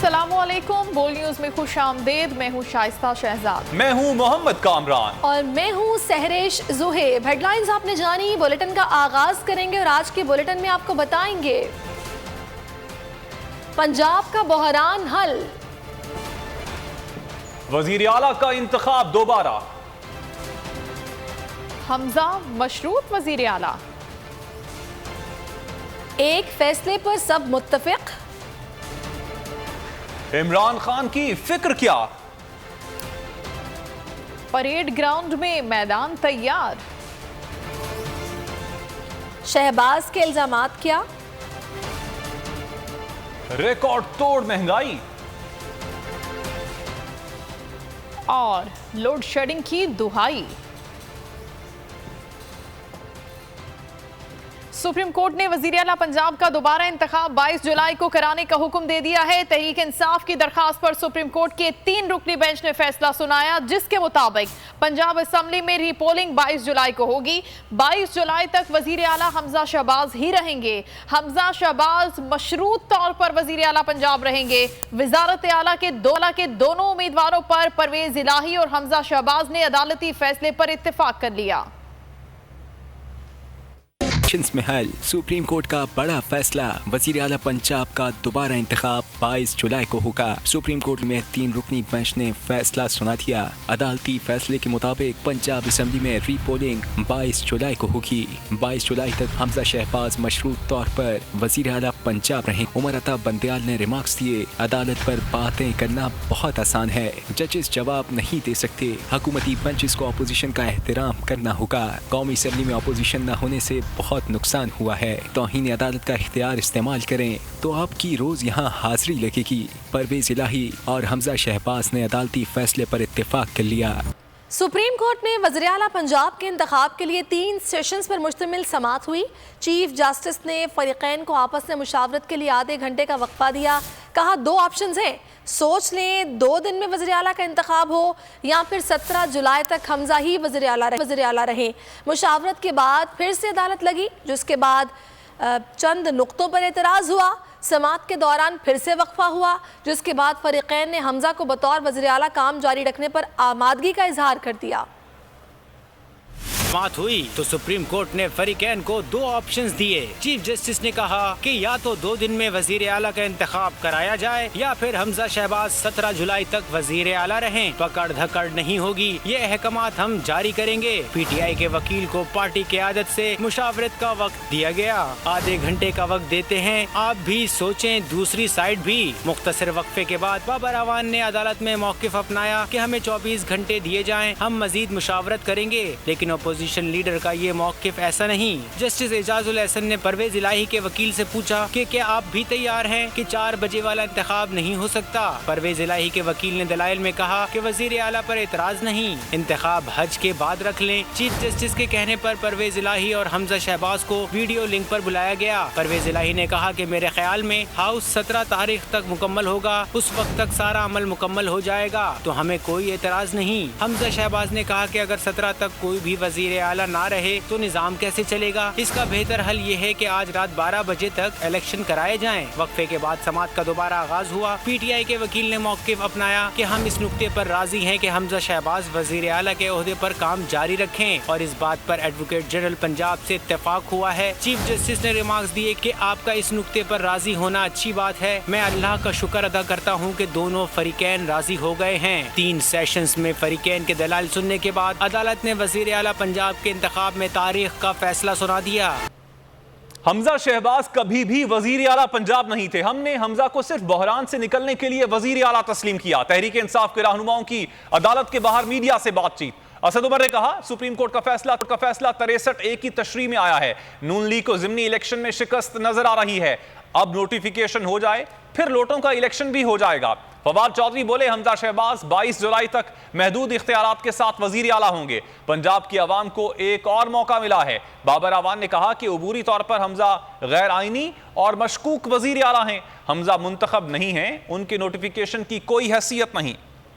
अस्सलामुअलैकुम, बोल न्यूज में खुश आमदेद। मैं हूँ शाइस्ता शहजाद। मैं हूँ मोहम्मद कामरान और मैं हूँ सहरेश जुहेब। हेडलाइंस आपने जानी, बुलेटिन का आगाज करेंगे और आज के बुलेटिन में आपको बताएंगे पंजाब का बहरान हल, वजीर आला का इंतखाब दोबारा, हमजा मशरूत वजीर आला, एक फैसले पर सब मुत्तफिक, इमरान खान की फिक्र क्या, परेड ग्राउंड में मैदान तैयार, शहबाज के इल्जामात क्या, रिकॉर्ड तोड़ महंगाई और लोड शेडिंग की दुहाई। सुप्रीम कोर्ट ने वजीर आला पंजाब का दोबारा इंतखाब 22 जुलाई को कराने का हुक्म दे दिया है। तहरीक इंसाफ की दरखास्त पर सुप्रीम कोर्ट के 3 रुकनी बेंच ने फैसला सुनाया, जिसके मुताबिक पंजाब असेंबली में रीपोलिंग 22 जुलाई को होगी। 22 जुलाई तक वजीर आला हमजा शहबाज ही रहेंगे। हमजा शहबाज मशरूत तौर पर वजीर आला पंजाब रहेंगे। वजारत आला के दोनों उम्मीदवारों पर परवेज इलाही और हमजा शहबाज ने अदालती फैसले पर इत्तेफाक कर लिया। में हल, सुप्रीम कोर्ट का बड़ा फैसला, वजीर आला पंजाब का दोबारा इंतखाब 22 जुलाई को होगा। सुप्रीम कोर्ट में 3 रुकनी बेंच ने फैसला सुना दिया। अदालती फैसले के मुताबिक पंजाब असेंबली में रीपोलिंग 22 जुलाई को होगी। 22 जुलाई तक हमजा शहबाज मशरूत तौर पर वजीर आला पंजाब रहे। उमर अता बंदयाल ने रिमार्क्स दिए, अदालत पर बातें करना बहुत आसान है, जजेस जवाब नहीं दे सकते। हुकूमती बेंचेस को अपोजिशन का एहतराम करना होगा। कौमी असेंबली में अपोजिशन न होने से बहुत नुकसान हुआ है। तौहीन अदालत का इख्तियार इस्तेमाल करें तो आपकी रोज यहाँ हाजिरी लगेगी। परवेज इलाही और हमजा शहबाज ने अदालती फैसले पर इत्तेफाक कर लिया। सुप्रीम कोर्ट में वज़ीर आला पंजाब के इंतखाब के लिए 3 सेशंस पर मुश्तमिल समाअत हुई। चीफ जस्टिस ने फरीकैन को आपस में मुशावरत के लिए आधे घंटे का वक्फा दिया। कहा 2 ऑप्शंस हैं, सोच लें 2 दिन में वज़ीर आला का इंतखाब हो या फिर 17 जुलाई तक हमजा ही वज़ीर आला रहे। मुशावरत के बाद फिर से अदालत लगी, जिसके बाद चंद नुक्तों पर एतराज़ हुआ। समाअत के दौरान फिर से वक्फा हुआ, जिसके बाद फरीकैन ने हमजा को बतौर वज़ीर आला काम जारी रखने पर आमादगी का इजहार कर दिया। बात हुई तो सुप्रीम कोर्ट ने फरीकैन को 2 ऑप्शंस दिए। चीफ जस्टिस ने कहा कि या तो 2 दिन में वजीर आला का इंतखाब कराया जाए या फिर हमजा शहबाज 17 जुलाई तक वजीर आला रहें। पकड़ धकड़ नहीं होगी, ये अहकामात हम जारी करेंगे। पीटीआई के वकील को पार्टी की आदत से मुशावरत का वक्त दिया गया। आधे घंटे का वक्त देते हैं, आप भी सोचें, दूसरी साइड भी। मुख्तसर वक्फे के बाद बाबर अवान ने अदालत में मौकिफ अपनाया कि हमें 24 घंटे दिए जाएं, हम मजीद मुशावरत करेंगे। लेकिन अपोजिशन लीडर का ये मौकिफ ऐसा नहीं। जस्टिस एजाजुल एहसन ने परवेज इलाही के वकील से पूछा कि क्या आप भी तैयार हैं कि 4 बजे वाला इंतखाब नहीं हो सकता। परवेज इलाही के वकील ने दलाइल में कहा कि वजीर आला पर एतराज नहीं, इंतखाब हज के बाद रख लें। चीफ जस्टिस के कहने पर परवेज इलाही और हमजा शहबाज को वीडियो लिंक पर बुलाया गया। परवेज इलाही ने कहा कि मेरे ख्याल में हाउस 17 तारीख तक मुकम्मल होगा, उस वक्त तक सारा अमल मुकम्मल हो जाएगा, तो हमें कोई एतराज नहीं। हमजा शहबाज ने कहा कि अगर 17 तक कोई भी वजीर आला ना रहे तो निजाम कैसे चलेगा। इसका बेहतर हल ये है कि आज रात 12 बजे तक इलेक्शन कराए जाएं। वक्फे के बाद समाअत का दोबारा आगाज हुआ। पीटीआई के वकील ने मौकिफ अपनाया कि हम इस नुक्ते पर राजी हैं कि हमजा शहबाज वजीर आला के ओहदे पर काम जारी रखें और इस बात पर एडवोकेट जनरल पंजाब से इत्तेफाक हुआ है। चीफ जस्टिस ने रिमार्क्स दिए कि आपका इस नुक्ते पर राजी होना अच्छी बात है। मैं अल्लाह का शुक्र अदा करता हूँ कि दोनों फरीकैन राजी हो गए हैं। 3 सेशंस में फरीकैन के दलाल सुनने के बाद अदालत ने वजीर आला पंजाब के इंतखाब में तारीख का फैसला सुना दिया। हमजा शहबाज कभी भी वजीर आला पंजाब नहीं थे। हमने हमजा को सिर्फ बहरान से निकलने के लिए वजीर आला तस्लीम किया। तहरीक इंसाफ के रहनुमाओं की अदालत के बाहर मीडिया से बातचीत। असद उमर ने कहा, सुप्रीम कोर्ट का फैसला 63A की तशरीह में आया है। नून लीग को ज़िमनी इलेक्शन में शिकस्त नजर आ रही है। अब नोटिफिकेशन हो जाए फिर लोटों का इलेक्शन भी हो जाएगा। फवाद चौधरी बोले, हमजा शहबाज 22 जुलाई तक महदूद इख्तियारात के साथ वजीर आला होंगे। पंजाब की आवाम को एक और मौका मिला है। बाबर अवान ने कहा कि अबूरी तौर पर हमजा गैर आईनी और मशकूक वजीर आला हैं। हमजा मुंतखब नहीं हैं, उनके नोटिफिकेशन की कोई हैसियत नहीं।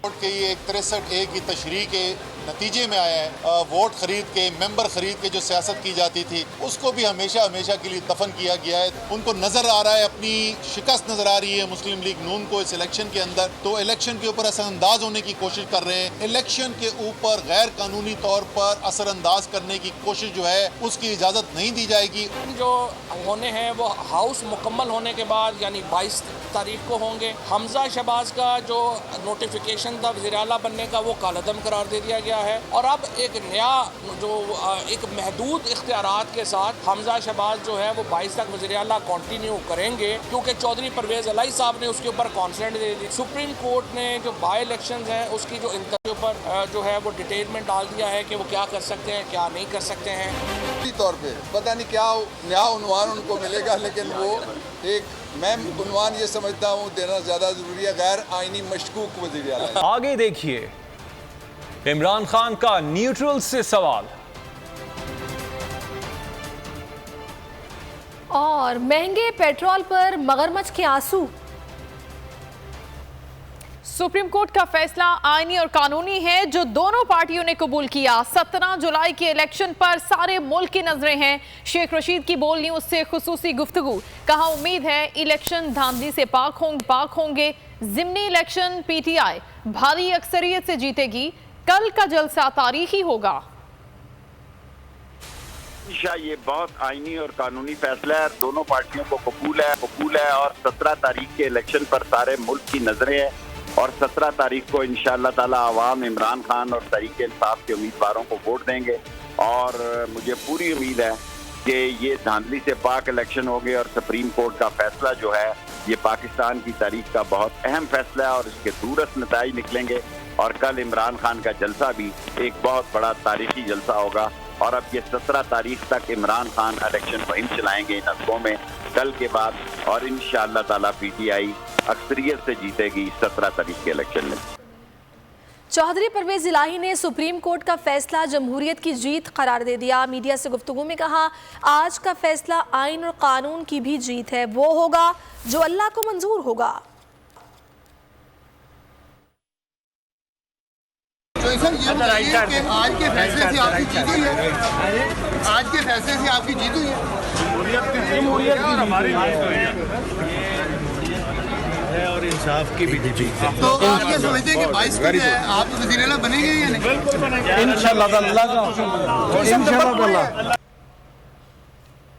कोर्ट के ये 63A की तशरीह के नतीजे में आया है। वोट खरीद के, मेंबर खरीद के जो सियासत की जाती थी उसको भी हमेशा हमेशा के लिए दफन किया गया है। उनको नजर आ रहा है, अपनी शिकस्त नजर आ रही है मुस्लिम लीग नून को इस इलेक्शन के अंदर, तो इलेक्शन के ऊपर असरअंदाज होने की कोशिश कर रहे हैं। इलेक्शन के ऊपर गैर कानूनी तौर पर असरअंदाज करने की कोशिश जो है उसकी इजाजत नहीं दी जाएगी। जो होने हैं वो हाउस मुकम्मल होने के बाद यानी 22 तारीख को होंगे। हमजा शहबाज का जो नोटिफिकेशन था वज़ीर आला बनने का वो कालअदम करार दे दिया गया है और अब एक नया जो एक महदूद इख्तियारात के साथ हमजा शहबाज जो है वो 22 तक वज़ीर आला कंटिन्यू करेंगे, क्योंकि चौधरी परवेज़ अलाई साहब ने उसके ऊपर कॉन्सेंट दे दी। सुप्रीम कोर्ट ने जो बाई इलेक्शन हैं उसकी जो के ऊपर जो है वो डिटेल में डाल दिया है कि वो क्या कर सकते हैं क्या नहीं कर सकते हैं। तौर पे पता नहीं क्या नया उन्वान उनको मिलेगा, लेकिन वो एक मैं उन्वान ये समझता हूँ देना ज़्यादा ज़रूरी है, गैर आईनी मशकूक वज़ीर आला। आगे देखिए इमरान खान का न्यूट्रल से सवाल। और महंगे पेट्रोल पर मगरमच्छ के आंसू। सुप्रीम कोर्ट का फैसला आईनी और कानूनी है जो दोनों पार्टियों ने कबूल किया। 17 जुलाई के इलेक्शन पर सारे मुल्क की नजरें हैं। शेख रशीद की बोल न्यूज से खुसूसी गुफ्तगू, कहा उम्मीद है इलेक्शन धांधली से पाक होंगे। जिमनी इलेक्शन पीटीआई भारी अक्सरियत से जीतेगी। कल का जलसा तारीखी होगा। ये बहुत आईनी और कानूनी फैसला है, दोनों पार्टियों को कबूल है और 17 तारीख के इलेक्शन पर सारे मुल्क की नजरें हैं और 17 तारीख को इंशाअल्लाह ताला आवाम इमरान खान और तहरीक इंसाफ के उम्मीदवारों को वोट देंगे और मुझे पूरी उम्मीद है कि ये धांधली से पाक इलेक्शन होंगे और सुप्रीम कोर्ट का फैसला जो है ये पाकिस्तान की तारीख का बहुत अहम फैसला है और इसके दूरस्थ नताइज निकलेंगे और कल इमरान खान का जलसा भी एक बहुत बड़ा तारीखी जलसा होगा। और अब ये 17 तारीख तक इमरान खान इलेक्शन मुहिम चलाएंगे इन हलकों में कल के बाद और इंशाअल्लाह ताला पीटीआई अक्सरियत से जीतेगी 17 तारीख के इलेक्शन में। चौधरी परवेज इलाही ने सुप्रीम कोर्ट का फैसला जमहूरियत की जीत करार दे दिया। मीडिया से गुफ्तगू में कहा, आज का फैसला आइन और कानून की भी जीत है, वो होगा जो अल्लाह को मंजूर होगा। तो सर ये बताइए कि आज के फैसले से आपकी जीत हुई है? आज के फैसले से आपकी जीत हुई है? हमारी है और इंसाफ की भी जीत है। तो आप ये समझते हैं कि 22 को जो है आप वज़ीर आला बनेंगे या नहीं? इंशाअल्लाह।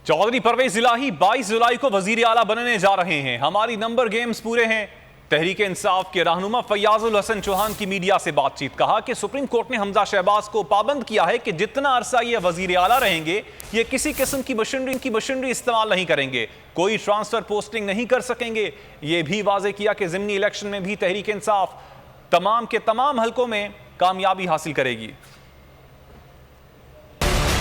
चौधरी परवेज इलाही 22 जुलाई को वजीर आला बनने जा रहे हैं। हमारी नंबर गेम्स पूरे हैं। तहरीक इंसाफ के रहनुमा फैयाजुल हसन चौहान की मीडिया से बातचीत, कहा कि सुप्रीम कोर्ट ने हमजा शहबाज को पाबंद किया है कि जितना अरसा ये वजीर आला रहेंगे ये किसी किस्म की मशीनरी इस्तेमाल नहीं करेंगे, कोई ट्रांसफर पोस्टिंग नहीं कर सकेंगे। ये भी वाजे किया कि जिमनी इलेक्शन में भी तहरीक इंसाफ तमाम के तमाम हलकों में कामयाबी हासिल करेगी।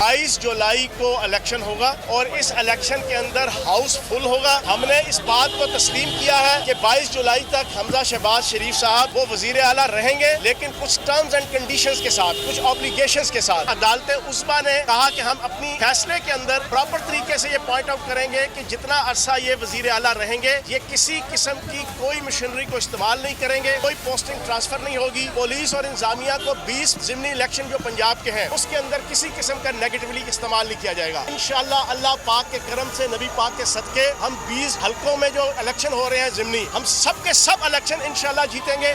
22 जुलाई को इलेक्शन होगा और इस इलेक्शन के अंदर हाउस फुल होगा। हमने इस बात को तस्लीम किया है कि 22 जुलाई तक हमजा शहबाज शरीफ साहब वो वजीर आला रहेंगे, लेकिन कुछ टर्म्स एंड कंडीशंस के साथ, कुछ ऑब्लिगेशंस के साथ। अदालत उस्मा ने कहा कि हम अपनी फैसले के अंदर प्रॉपर तरीके से ये पॉइंट आउट करेंगे कि जितना अरसा ये वजीर आला रहेंगे ये किसी किस्म की कोई मशीनरी को इस्तेमाल नहीं करेंगे, कोई पोस्टिंग ट्रांसफर नहीं होगी। पुलिस और इंतजामिया को 20 जिमनी इलेक्शन जो पंजाब के हैं उसके अंदर किसी किस्म का नेगेटिवली इस्तेमाल नहीं किया जाएगा। इंशाअल्लाह अल्लाह पाक के करम से, नबी पाक के सदके हम 20 हलकों में जो इलेक्शन हो रहे हैं जिमनी, हम सब के सब इलेक्शन इंशाअल्लाह जीतेंगे।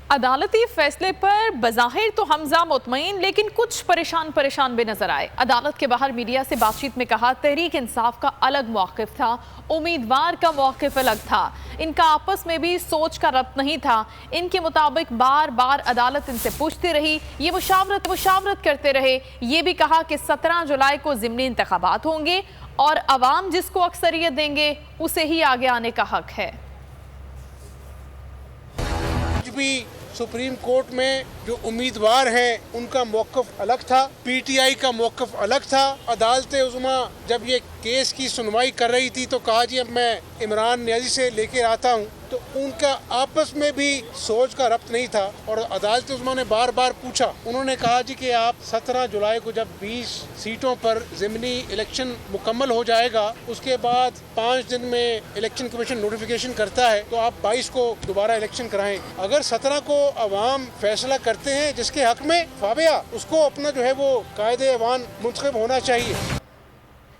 अदालती फैसले पर बज़ाहिर तो हमजा मुतमईन, लेकिन कुछ परेशान भी नजर आए। अदालत के बाहर मीडिया से बातचीत में कहा, तहरीक इंसाफ का अलग मौक़िफ़ था, उम्मीदवार का मौक़िफ़ अलग था, इनका आपस में भी सोच का रब्त नहीं था। इनके मुताबिक बार बार अदालत इनसे पूछती रही, ये मुशावरत करते रहे। ये भी कहा कि 17 जुलाई को ज़िमनी इंतखाबात होंगे और अवाम जिसको अक्सरियत देंगे उसे ही आगे आने का हक है। भी सुप्रीम कोर्ट में जो उम्मीदवार हैं उनका मौक़िफ़ अलग था, पीटीआई का मौक़िफ़ अलग था। अदालत उज़्मा जब ये केस की सुनवाई कर रही थी तो कहा जी अब मैं इमरान नियाज़ी से लेके आता हूँ, तो उनका आपस में भी सोच का रब्त नहीं था और अदालत उज़्मा ने बार बार पूछा। उन्होंने कहा जी कि आप 17 जुलाई को जब 20 सीटों पर ज़िमनी इलेक्शन मुकम्मल हो जाएगा, उसके बाद 5 दिन में इलेक्शन कमीशन नोटिफिकेशन करता है, तो आप 22 को दोबारा इलेक्शन कराएं। अगर 17 को अवाम फैसला कर करते हैं जिसके हक में फाबिया उसको अपना जो है वो कायदे अवान मुंतखब होना चाहिए।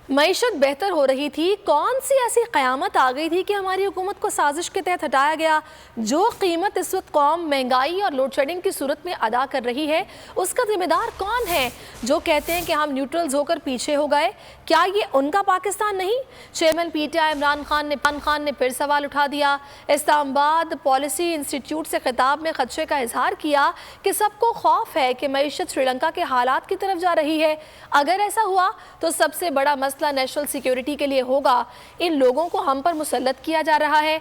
मईशत बेहतर हो रही थी, कौन सी ऐसी क़यामत आ गई थी कि हमारी हुकूमत को साजिश के तहत हटाया गया? जो कीमत इस वक्त कौम महंगाई और लोड शेडिंग की सूरत में अदा कर रही है, उसका जिम्मेदार कौन है? जो कहते हैं कि हम न्यूट्रल्स होकर पीछे हो गए, क्या ये उनका पाकिस्तान नहीं? चेयरमैन PTI इमरान खान ने फिर सवाल उठा दिया। इस्लामाबाद पॉलिसी इंस्टीट्यूट से खिताब में खदशे का इजहार किया कि सबको खौफ है कि मईशत श्रीलंका के हालात की तरफ जा रही है। अगर ऐसा हुआ तो सबसे बड़ा मसला नेशनल सिक्योरिटी के लिए होगा। इन लोगों को हम पर मुसल्लत किया जा रहा है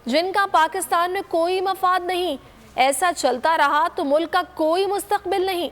जिनका पाकिस्तान में कोई मफाद नहीं। ऐसा चलता रहा तो मुल्क का कोई मुस्तकबिल नहीं।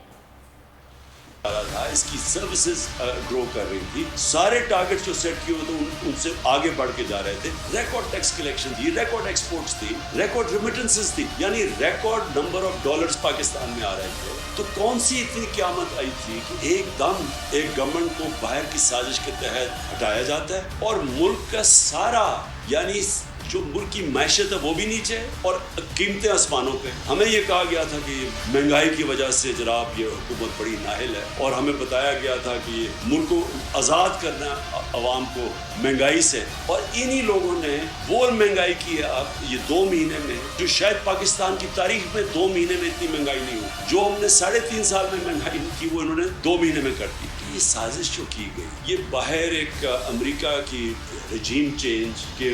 इसकी सर्विसेज ग्रो कर रही थी, सारे टारगेट जो सेट किए हुए थे उनसे आगे बढ़ के जा रहे थे। रिकॉर्ड टैक्स कलेक्शन थी, रिकॉर्ड एक्सपोर्ट्स थी, रिकॉर्ड रिमिटेंसेस थी, यानी record number of dollars Pakistan में आ रहे थे। तो कौन सी इतनी क़यामत आई थी कि एकदम एक गवर्नमेंट को बाहर की साजिश के तहत हटाया जाता है और मुल्क का सारा यानी जो मुल्क की मैशत है वो भी नीचे और कीमतें आसमानों पे। हमें ये कहा गया था कि महंगाई की वजह से जनाब ये हुकूमत बड़ी नाहिल है और हमें बताया गया था कि मुल्क को आज़ाद करना अवाम को महंगाई से, और इन्हीं लोगों ने वो महंगाई की है अब ये 2 महीने में जो शायद पाकिस्तान की तारीख में 2 महीने में इतनी महंगाई नहीं हुई। जो हमने 3.5 साल में महंगाई की वो इन्होंने 2 महीने में कर दी। ये साजिश जो की गई, ये बाहर एक अमेरिका की रजीम चेंज के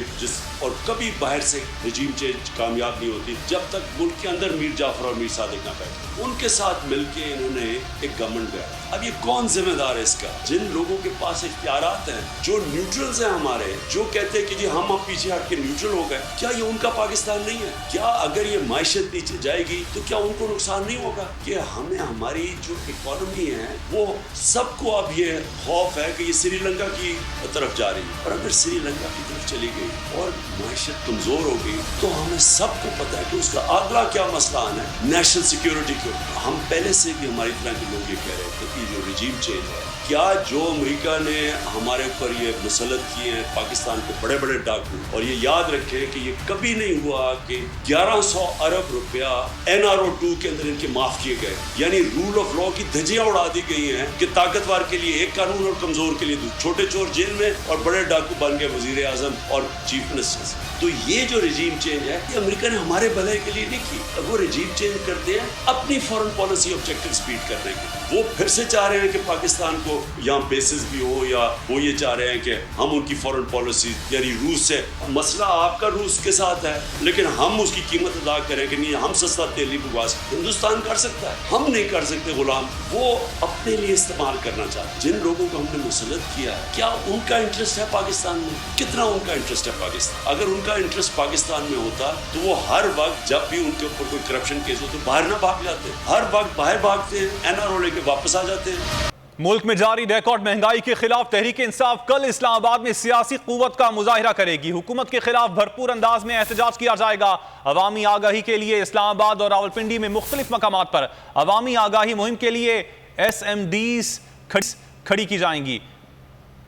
और कभी बाहर से रजीम चेंज कामयाब नहीं होती जब तक मुल्क के अंदर मीर जाफर और मीर सादिक ना बैठे। उनके साथ मिलके इन्होंने एक गवर्नमेंट बनाया। अब ये कौन जिम्मेदार है इसका? जिन लोगों के पास इख्तियारात हैं, जो न्यूट्रल्स हैं हमारे, जो कहते हैं कि जी हम अब पीछे हट के न्यूट्रल हो गए, क्या ये उनका पाकिस्तान नहीं है? क्या अगर ये मायशत नीचे जाएगी तो क्या उनको नुकसान नहीं होगा? कि हमें हमारी जो इकॉनमी है वो सबको अब ये खौफ है कि ये श्रीलंका की तरफ जा रही है, और अगर श्रीलंका की तरफ चली गई और मायशत कमजोर हो गई तो हमें सबको पता है कि उसका अगला क्या मसला आना है, नेशनल सिक्योरिटी को। हम पहले से भी हमारी तरह के लोग ये कह रहे थे कि जो रिजीम चेंज है, क्या जो अमेरिका ने हमारे ऊपर ये मुसल्लत किए हैं पाकिस्तान के बड़े बड़े डाकू, और ये याद रखें कि ये कभी नहीं हुआ कि 1100 अरब रुपया NRO 2 के अंदर इनके माफ किए गए, यानी रूल ऑफ लॉ की धज्जियां उड़ा दी गई हैं कि ताकतवर के लिए एक कानून और कमजोर के लिए छोटे चोर जेल में और बड़े डाकू बन गए वजीर आजम और चीफ मिनिस्टर्स। तो ये जो रिजीम चेंज है ये अमेरिका ने हमारे भले के लिए नहीं की। वो रिजीम चेंज करते हैं अपनी फॉरेन पॉलिसी ऑब्जेक्टिव्स बीट करने के। वो फिर से चाह रहे हैं कि पाकिस्तान को यहाँ बेसिस भी हो, या वो ये चाह रहे हैं कि हम उनकी फॉरेन पॉलिसी यानी रूस से, मसला आपका रूस के साथ है लेकिन हम उसकी कीमत अदा करें कि नहीं हम सस्ता तेल नहीं बुगवा सकते। हिंदुस्तान कर सकता है, हम नहीं कर सकते गुलाम। वो अपने लिए इस्तेमाल करना चाहते। जिन लोगों को हमने मुसल्लत किया, क्या उनका इंटरेस्ट है पाकिस्तान में? कितना उनका इंटरेस्ट है पाकिस्तान? अगर उनका इंटरेस्ट पाकिस्तान में होता तो वो हर वक्त जब भी उनके ऊपर कोई करप्शन केस हो तो बाहर ना भाग जाते, हर वक्त बाहर भागते हैं, NRO लेके वापस आ जाते हैं। मुल्क में जारी रिकॉर्ड महंगाई के खिलाफ तहरीक इंसाफ कल इस्लामाबाद में सियासी कुव्वत का मुजाहिरा करेगी। हुकूमत के खिलाफ भरपूर अंदाज में एहतजाज किया जाएगा। अवामी आगाही के लिए इस्लामाबाद और रावलपिंडी में मुख्तलिफ मकामात पर अवामी आगाही मुहिम के लिए SMDs खड़ी की जाएंगी।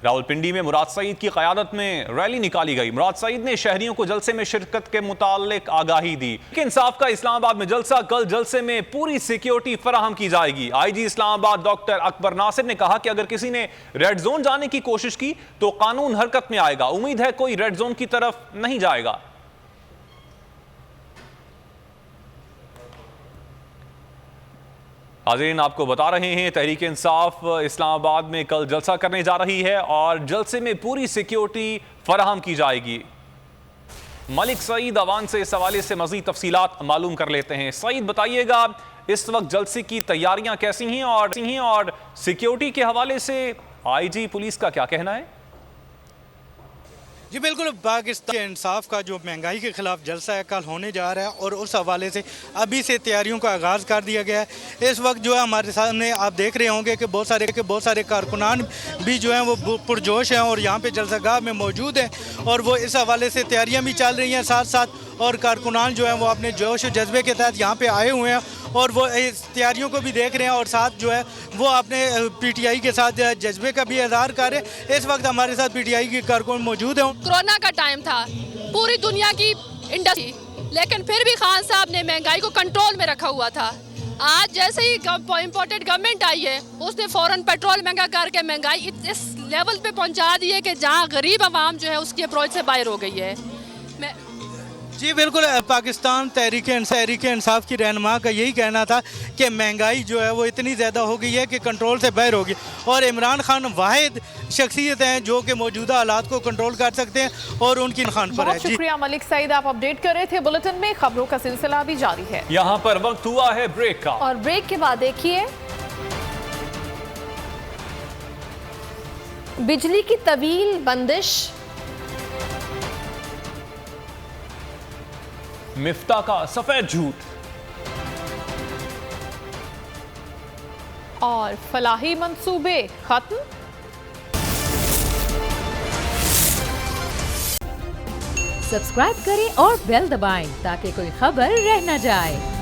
रावलपिंडी में मुराद सईद की क़यादत में रैली निकाली गई। मुराद सईद ने शहरियों को जलसे में शिरकत के मुतालिक आगाही दी। इंसाफ का इस्लामाबाद में जलसा, कल जलसे में पूरी सिक्योरिटी फराहम की जाएगी। IG इस्लामाबाद डॉक्टर अकबर नासिर ने कहा कि अगर किसी ने रेड जोन जाने की कोशिश की तो कानून हरकत में आएगा। उम्मीद है कोई रेड जोन की तरफ नहीं जाएगा। हाज़रीन, आपको बता रहे हैं तहरीक इंसाफ इस्लामाबाद में कल जलसा करने जा रही है और जलसे में पूरी सिक्योरिटी फराहम की जाएगी। मलिक सईद अवान से इस हवाले से मज़ीद तफसीलात मालूम कर लेते हैं। सईद, बताइएगा इस वक्त जलसे की तैयारियां कैसी हैं और सिक्योरिटी के हवाले से IG पुलिस का क्या कहना है? जी बिल्कुल, पाकिस्तान के इंसाफ का जो महंगाई के खिलाफ जलसा है कल होने जा रहा है और उस हवाले से अभी से तैयारियों का आगाज़ कर दिया गया है। इस वक्त जो है हमारे सामने आप देख रहे होंगे कि बहुत सारे कारकुनान भी जो हैं वो पुरजोश हैं और यहाँ पे जलसागाह में मौजूद हैं और वो इस हवाले से तैयारियाँ भी चल रही हैं। साथ साथ और कारकुनान जो हैं वो अपने जोश और जज्बे के तहत यहाँ पे आए हुए हैं और वो इस तैयारियों को भी देख रहे हैं और साथ जो है वो अपने PTI के साथ जज्बे का भी इज़हार कर रहे हैं। इस वक्त हमारे साथ PTI के कारकुन मौजूद हैं। कोरोना का टाइम था, पूरी दुनिया की इंडस्ट्री, लेकिन फिर भी खान साहब ने महंगाई को कंट्रोल में रखा हुआ था आज जैसे ही इम्पोर्टेड गवर्नमेंट आई है उसने फौरन पेट्रोल महंगा करके महंगाई इस लेवल पे पहुंचा दी है कि जहां गरीब आवाम जो है उसकी अप्रोच से बाहर हो गई है। जी बिल्कुल, पाकिस्तान तहरीक इंसाफ की रहनुमा का यही कहना था कि महंगाई जो है वो इतनी ज़्यादा हो गई है कि कंट्रोल से बाहर होगी और इमरान खान वाहिद शख्सियत हैं जो कि मौजूदा हालात को कंट्रोल कर सकते हैं और उनकी खान पर है। बहुत शुक्रिया मलिक सईद, आप अपडेट कर रहे थे बुलेटिन में। खबरों का सिलसिला भी जारी है। यहाँ पर वक्त हुआ है ब्रेक का और ब्रेक के बाद देखिए बिजली की तवील बंदिश, मिफ्ता का सफेद झूठ और फलाही मंसूबे खत्म। सब्सक्राइब करें और बेल दबाएं ताकि कोई खबर रह न जाए।